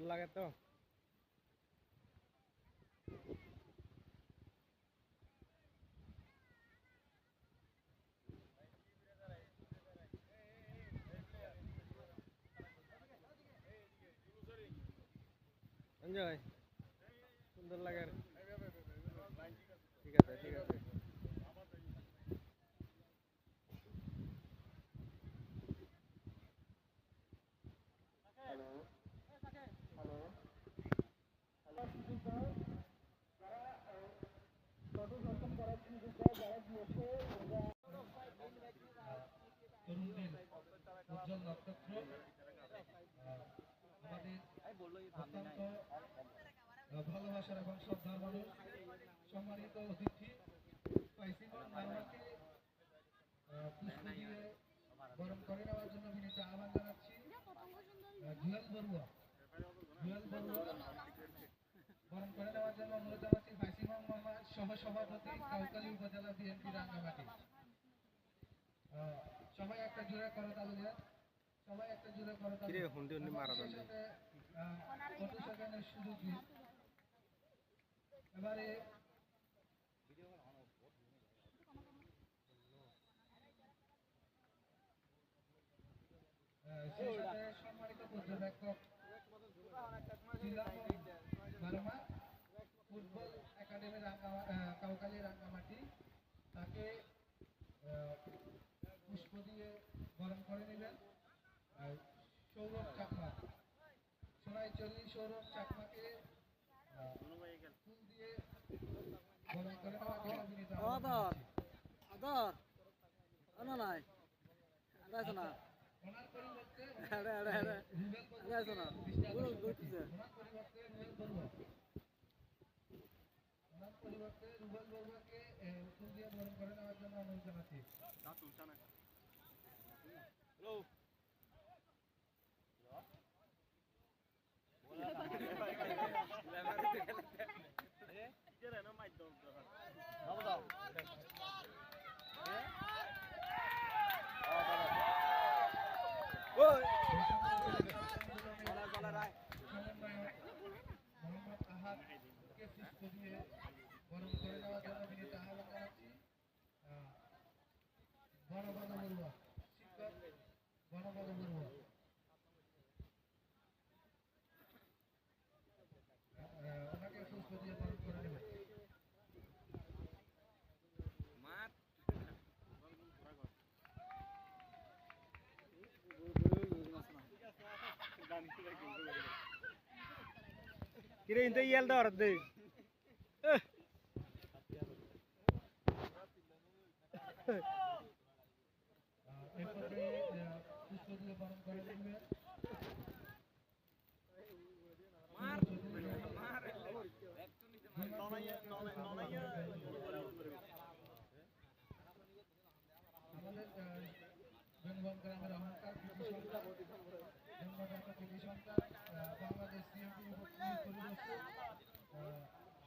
লাগে তো এনজয় সুন্দর লাগে ঠিক আছে ঠিক আছে উজ্জ্বল নক্ষত্র আমাদের অত্যন্ত ভালোবাসার এবং শ্রদ্ধার মানুষ সম্মানিত অতিথি পাইসিমন মারমাকে পুষ্প দিয়ে বরণ করে নেওয়ার জন্য বিনীত আহ্বান জানাচ্ছি। জুয়েল বড়ুয়া বরণ করে নেওয়ার জন্য অনুরোধ জানাচ্ছি পাইসিমন মারমা সহসভাপতি কাউখালী উপজেলা বিএনপি রাঙ্গামাটি। সবাই একটা জোরে করতালি দেন, সবাই একটা জোরে করতালি দেন। হুন্ডি হুন্ডি মারা যাবে কত সেকেন্ডের সুযোগ দিন। এবারে সেই সাথে সম্মানিত পর্যবেক্ষক Burma football academy Kaukhali Rangamati তাকে পুষ্প দিয়ে বরণ করে নেবেন। সৌরভ চাকমা সোনাইচল্লী সৌরভ চাকমাকে ফুল দিয়ে বরণ করে নেওয়ার জন্য বিনীত আদর নাই না ওনার পরিবর্তে রুবেল বড়ুয়াকে ফুল দিয়ে বরণ করে নেওয়ার জন্য অনুরোধ জানাচ্ছি। মোহাম্মদ আহাদকে পুষ্প দিয়ে বরণ করে নেওয়ার জন্য বিনীত আহ্বান জানাচ্ছি। গণপদ বড়ুয়া শিক্ষক গণপদ বড়ুয়া ওনাকে পুষ্প দিয়ে বরণ করে নেবেন। কিরে ইনতে ইয়াল দাও দে এরপরে পুষ্প দিয়ে বরণ করে নেবেন। আমাদের জনগণ গ্রামের অহংকার কৃতি সন্তান বাংলাদেশ সিএমপি পরিদর্শক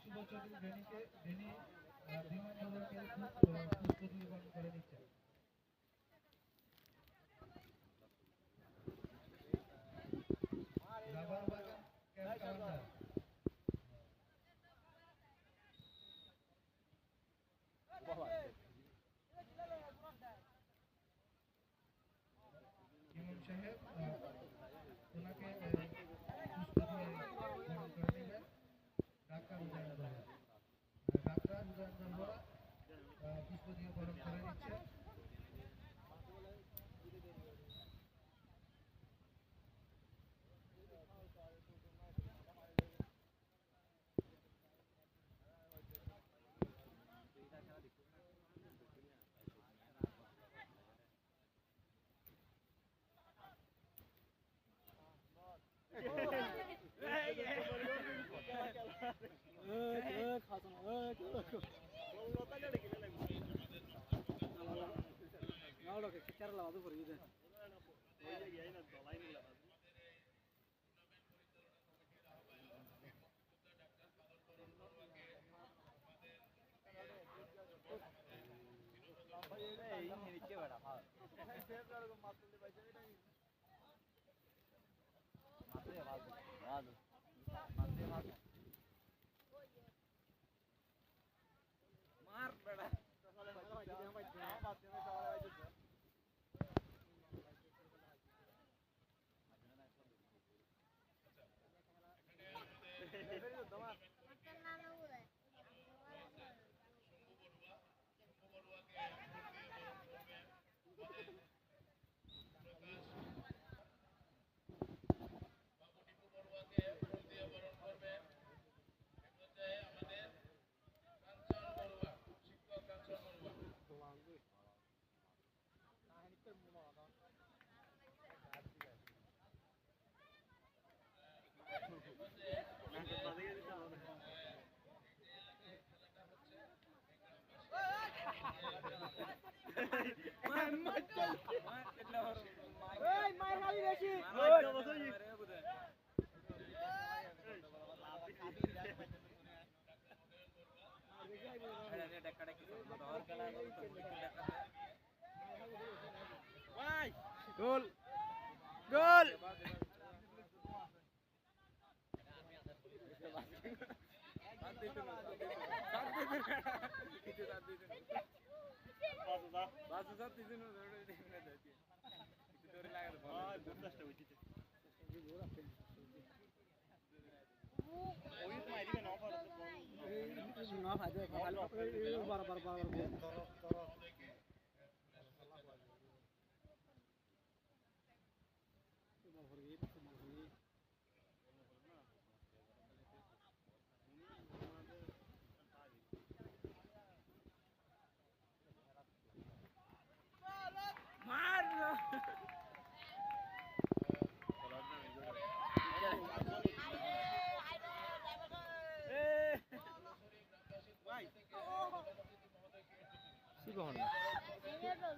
শুভচন্দ্র ভেনি বিমানবন্দরকে পুষ্প দিয়ে বরণ করে নিচ্ছে। রাবার বাগান ক্যাম্প কাউন্টার ইমাম সাহেব ওনাকে পুষ্প দিয়ে বরণ করে নেবেন। ডাক্তার উদয়ন বড়ুয়া পুষ্প দিয়ে বরণ করে নিচ্ছে। Vado. গোল গোল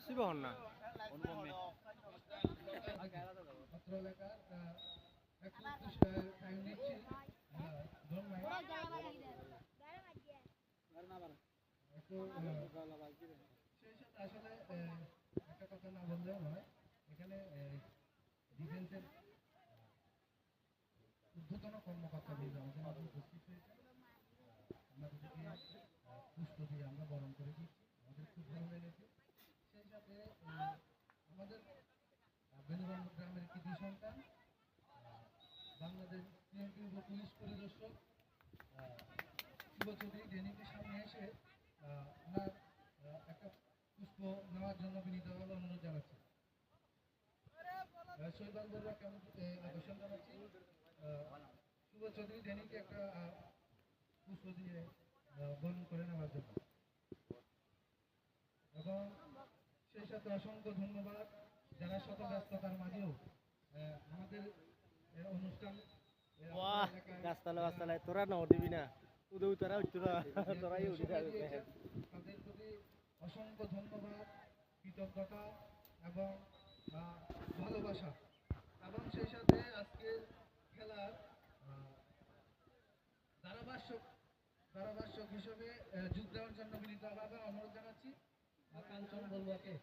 শিবহন না অত্র এলাকার একটু টাইম নিচ্ছি ধরুন ভাই একটু সেই সাথে আসলে একটা কথা না বললেও নয় এখানে ডিফেন্সের ঊর্ধ্বতন কর্মকর্তা বৃন্দ আমাদের মাঝে উপস্থিত হয়েছে আমরা তাদেরকে পুষ্প দিয়ে আমরা বরণ করে দিচ্ছি আমাদের খুব ভালো লেগেছে সেই সাথে আমাদের বেনুগঞ্জ গ্রামের কৃতি সন্তান বাংলাদেশ নিয়ন্ত্রিত পুলিশ পরিদর্শক শুভ চৌধুরী ডেনিকে সামনে এসে ওনার একটা পুষ্প নেওয়ার জন্য বিনীতভাবে অনুরোধ জানাচ্ছি শৈবাল বড়ুয়া কেমন আকর্ষণ জানাচ্ছি শুভ চৌধুরী ডেনিকে একটা পুষ্প দিয়ে বরণ করে নেওয়ার জন্য এবং সেই সাথে অসংখ্য ধন্যবাদ যারা শত ব্যস্ততার মাঝেও আমাদের অনুষ্ঠান গাছতলায় তোরা না দিবি না উদয় তোরা তোরাই উঠে যাবে তাদের প্রতি অসংখ্য ধন্যবাদ কৃতজ্ঞতা এবং ভালোবাসা এবং সেই সাথে আজকে খেলার ধারাভাষ্যক হিসেবে যোগ দেওয়ার জন্য বিনীতভাবে অনুরোধ জানাচ্ছি কাঞ্চন বড়ুয়াকে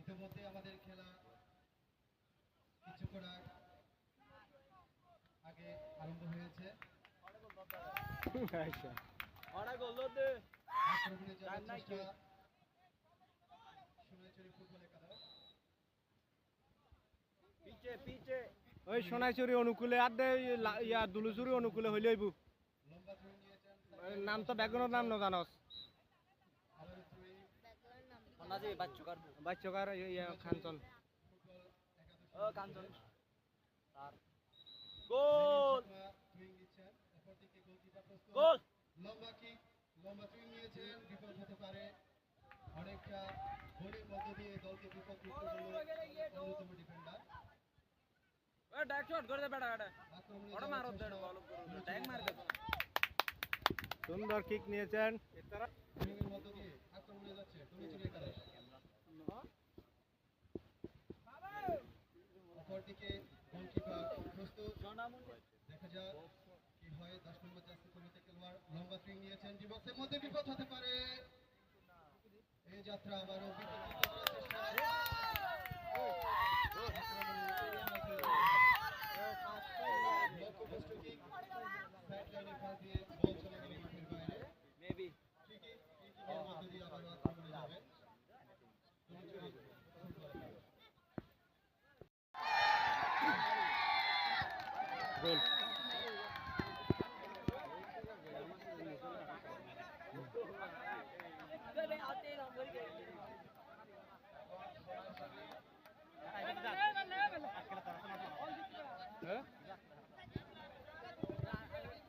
ইতিমধ্যে আমাদের খেলা কিছুক্ষণ আগে আরম্ভ হয়েছে ওই সোনাইচুরি অনুকূলে আর ইয়া দুলুচুরি অনুকূলে হইলে হইব নাম তো বেগুনের নাম ন জানস বাচ্চকার ইয়া কাঞ্চন কাঞ্চন গোল গোল লম্বা টুইং নিয়েছেন বিপদ হতে পারে অনেকটা গোলের মধ্য দিয়ে দলকে বিপদমুক্ত করলো অন্যতম ডিফেন্ডার সুন্দর কিক নিয়েছেন মধ্য দিয়ে আক্রমণে যাচ্ছে অপরদিকে গোলকিপার প্রস্তুত দেখা যাক কি হয় 10 নম্বর জার্সি পরিহিত খেলোয়াড় লম্বা টুইং নিয়েছেন ডিবক্সের মধ্যে বিপদ হতে পারে এই যাত্রা আবারও বিপদ করার চেষ্টা লক্ষ্যভ্রষ্ট কিক সাইড লাইনে পাস দিয়ে বল চলে গেল গোল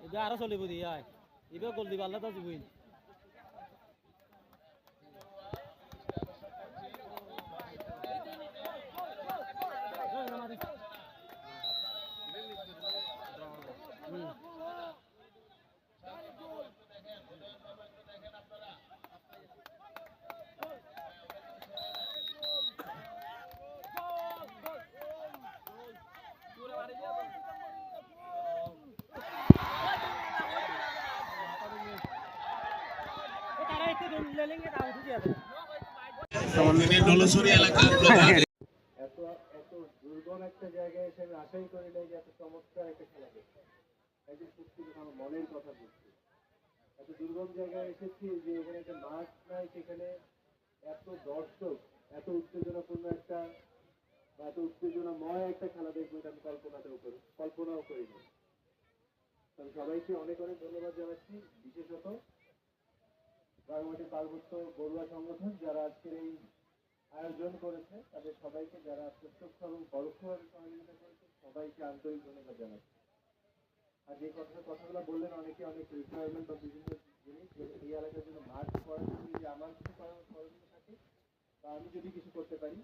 এটা আরো চলিব দিয়া এবার গোল দিবা আল্লাহ তো দিবই তিনি ডলসুরি এলাকার প্রধান। এত এত দুর্গম একটা জায়গায় এসে আমি আশাই করি নাই যে এত চমৎকার একটা খেলা দেখবো। একদিন সত্যি আমার মনের কথা বলছি। এত দুর্গম জায়গায় এসেছি যে এখানে একটা মাঠ নাই, সেখানে এত দর্শক, এত উত্তেজনাপূর্ণ একটা বা এত উত্তেজনাময় একটা খেলা দেখবো, এটা আমি কল্পনাও করিনি। আমি সবাইকে অনেক অনেক ধন্যবাদ জানাচ্ছি, বিশেষত রাঙামাটি পার্বত্য বড়ুয়া সংগঠন যারা আজকের এই আয়োজন করেছে, তাদের সবাইকে, যারা প্রত্যক্ষ এবং পরোক্ষভাবে সহযোগিতা করেছে, সবাইকে আন্তরিক ধন্যবাদ জানাচ্ছি। আর যে কথাগুলো বললেন, অনেকে অনেক রিকোয়ারমেন্ট বা বিভিন্ন জিনিস এই এলাকার জন্য মার্চ করার জন্য যদি আমার কিছু করণীয় থাকে বা আমি যদি কিছু করতে পারি,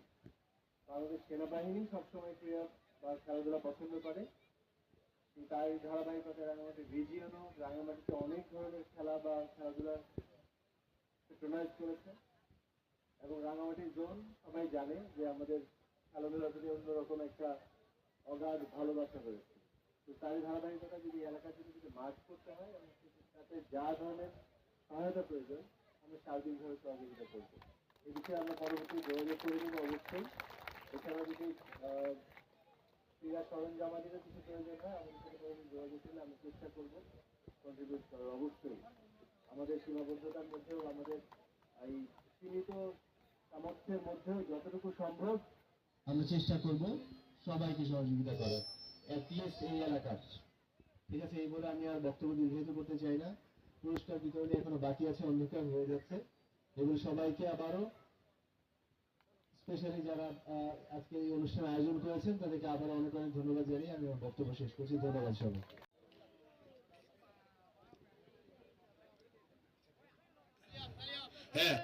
আমাদের সেনাবাহিনী সবসময় ক্রীড়া বা খেলাধুলা পছন্দ করে। তাই ধারাবাহিকতায় রাঙামাটি রিজিয়নও রাঙামাটিতে অনেক ধরনের খেলা বা খেলাধুলা অর্গানাইজ করেছে, এবং রাঙামাটি জোন সবাই জানে যে আমাদের খেলাধুলার প্রতি অন্যরকম একটা অগাধ ভালোবাসা রয়েছে। তো তারই ধারাবাহিকতা যদি এলাকার জন্য যদি মার্চ করতে হয়, এবং তাতে যা ধরনের সহায়তা প্রয়োজন আমরা সার্বিকভাবে সহযোগিতা করবো। এই বিষয়ে আমরা পরবর্তী যোগাযোগ করে দেবো অবশ্যই। এছাড়া যদি ক্রীড়া সরঞ্জামাদিরও কিছু প্রয়োজন হয়, আমাদের সাথে যোগাযোগ করলে আমরা চেষ্টা করবো কন্ট্রিবিউট করার। অবশ্যই আমাদের সীমাবদ্ধতার মধ্যেও, আমাদের এই সীমিত সামর্থ্যের মধ্যেও যতটুকু সম্ভব আমরা চেষ্টা করব সবাইকে সহযোগিতা করার, অ্যাটলিস্ট এই এলাকার। ঠিক আছে, এই বলে আমি আর বক্তব্য দীর্ঘায়িত করতে চাই না। পুরস্কার বিতরণী এখনো বাকি আছে, অন্ধকার হয়ে যাচ্ছে। এগুলো সবাইকে আবারও, স্পেশালি যারা আজকে এই অনুষ্ঠান আয়োজন করেছেন, তাদেরকে আবার অনেক অনেক ধন্যবাদ জানিয়ে আমি আমার বক্তব্য শেষ করছি। ধন্যবাদ সবাই। হ্যাঁ,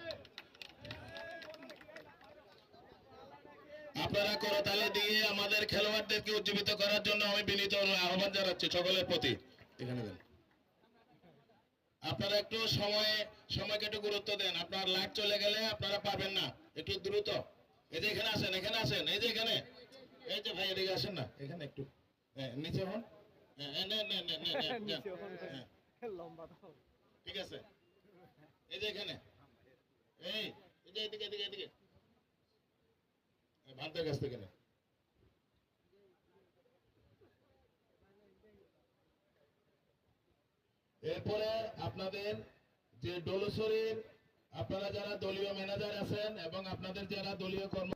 আপনারা করতালি দিয়ে আমাদের খেলোয়াড়দেরকে উজ্জীবিত করার জন্য আমি বিনীত আহ্বান জানাচ্ছি সকলের প্রতি। এখানে দেন, আপনারা একটু সময়কে একটু গুরুত্ব দেন। আপনার লাইট চলে গেলে আপনারা পাবেন না, একটু দ্রুত। এই যে এখানে আসেন, এখানে আসেন, এই যে এখানে, এই যে ভাই এদিকে আসেন না, এখানে একটু নিচে হন। ঠিক আছে, এই যে এখানে, এই যে এদিকে এদিকে এদিকে ভান্তের কাছ থেকে। এরপরে আপনাদের যে ডলসরির আপনারা যারা দলীয় ম্যানেজার আছেন এবং আপনাদের যারা দলীয় কর্ম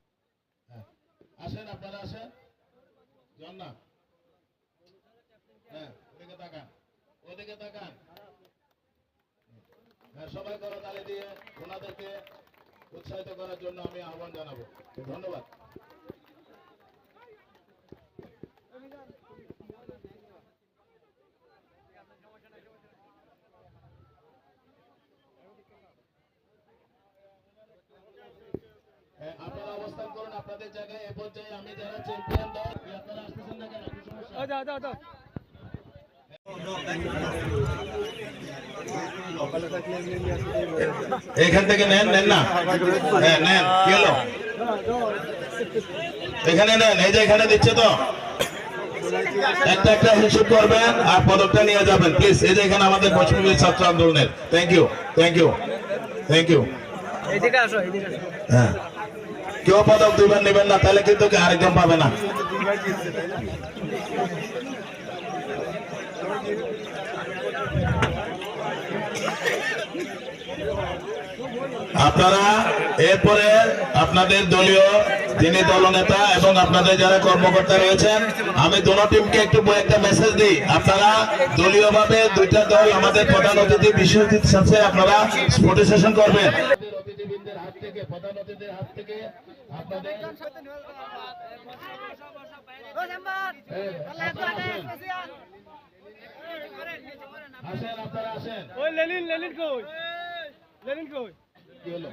আসেন, আপনারা আসেন, যান না। হ্যাঁ, ওদিকে তাকান, ওদিকে তাকান। হ্যাঁ, সবাই করতালি দিয়ে ওনাদেরকে উৎসাহিত করার জন্য আমি আহ্বান জানাবো। ধন্যবাদ। আপনারা অবস্থান করুন আপনাদের জায়গায়। এ পর্যায়ে আমি যারা চ্যাম্পিয়ন দল, আপনারা আসতেছেন না কেন? কি সমস্যা? এখান থেকে নেন, নেন না? হ্যাঁ নেন, কি হলো? এখানে নেন, এই যে এখানে দিচ্ছে তো, একটা একটা হিসেব করবেন আর পদকটা নিয়ে যাবেন প্লিজ। এই যে এখানে আমাদের পশ্চিমবঙ্গ ছাত্র আন্দোলনের। Thank you, thank you, thank you. হ্যাঁ, কেউ পদক দিবেন নেবেন না, তাহলে কিন্তু আরেকজন পাবে না। আপনারা এরপরে আপনাদের দলীয় যিনি দলনেতা এবং আপনাদের যারা কর্মকর্তা রয়েছেন, আমি দোনো টিমকে একটু একটা মেসেজ দিই। আপনারা দলীয়ভাবে দুইটা দল আমাদের প্রধান অতিথি বিশেষ অতিথির সাথে আপনারা স্পোর্টি সেশন করবেন। অতিথিবৃন্দের হাত থেকে, প্রধান অতিথির হাত থেকে আপনাদের আসেন, আপনারা আসেন। ওই লেনিন কই? লেনিন কই? কি হলো?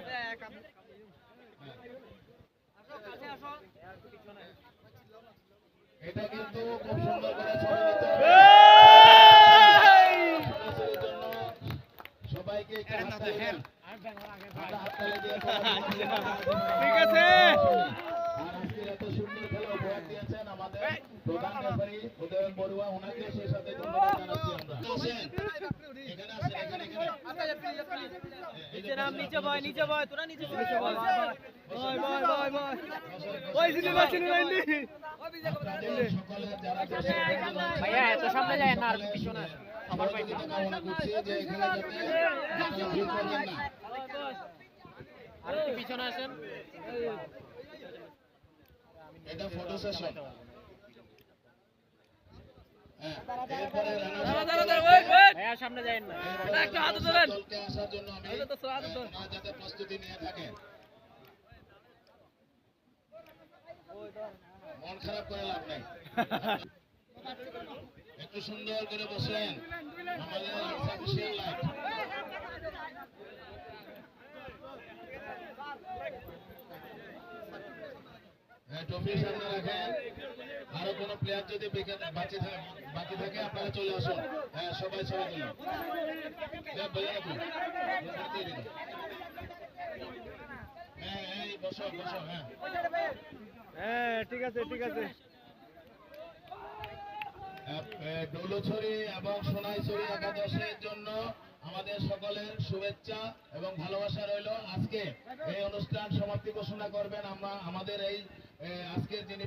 এটা কিন্তু খুব সুন্দর করে ছবি নিতে হবে। সবাইকে একটু হাততালি দেন। আমরা হাততালি দিয়ে ঠিক আছে। আর আজকের এত সুন্দর খেলা উপহার দিয়েছেন আমাদের প্রধান রেফারি উদয়ন বড়ুয়া, ওনাকে সেই সাথে ধন্যবাদ জানাচ্ছি আমরা। এখানে আসেন, এখানে নিচে বয় তোরা নিচে বয় ওই সিনেমা লাইনি আপনাদের সকলের যারা ভাইয়া এত সামনে যায় না, আর পিছনে আমার ভাই কামনা করছি যে এখানে যাতে ভিড় করবেন না। আর পিছনে আসেন। এটা ফটো সেশন। এরপরে ভাইয়া সামনে যায় না, একটু হাত ধরেন। দলকে আসার জন্য আমি ওনারা যাতে প্রস্তুতি নিয়ে থাকেন। মন খারাপ করে লাভ নাই, একটু সুন্দর করে বসেন। আমাদের আর্টিফিশিয়াল লাইট ট্রফির সামনে রাখেন। আরো কোন প্লেয়ার যদি বাকি থাকে আপনারা চলে আসুন। হ্যাঁ, সবাই ছবি তুলুন। হ্যাঁ, এই বসো বসো। হ্যাঁ ঠিক আছে ঠিক আছে। ডৌলছড়ি এবং সোনাইছড়ি একাদশের জন্য আমাদের সকলের শুভেচ্ছা এবং ভালোবাসা রইল। আজকে এই অনুষ্ঠান সমাপ্তি ঘোষণা করবেন আমাদের এই আজকের যিনি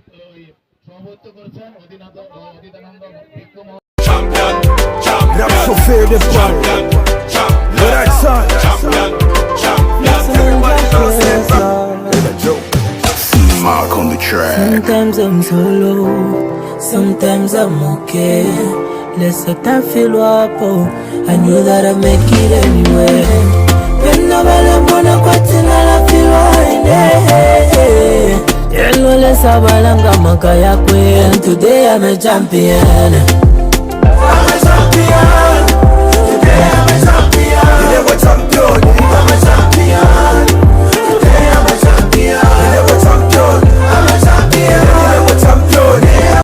সভাপতিত্ব করেছেন অদিতানন্দ ভিক্ষু মহোদয়। That's so fair, this one. But that son. Mark on the track. Sometimes I'm so low, sometimes I'm okay. Let's let that feel up, oh. I knew that I'd make it anyway. When nobody wanna question, I feel right. Yellow, let's have a long makaya queen. Today I'm a champion.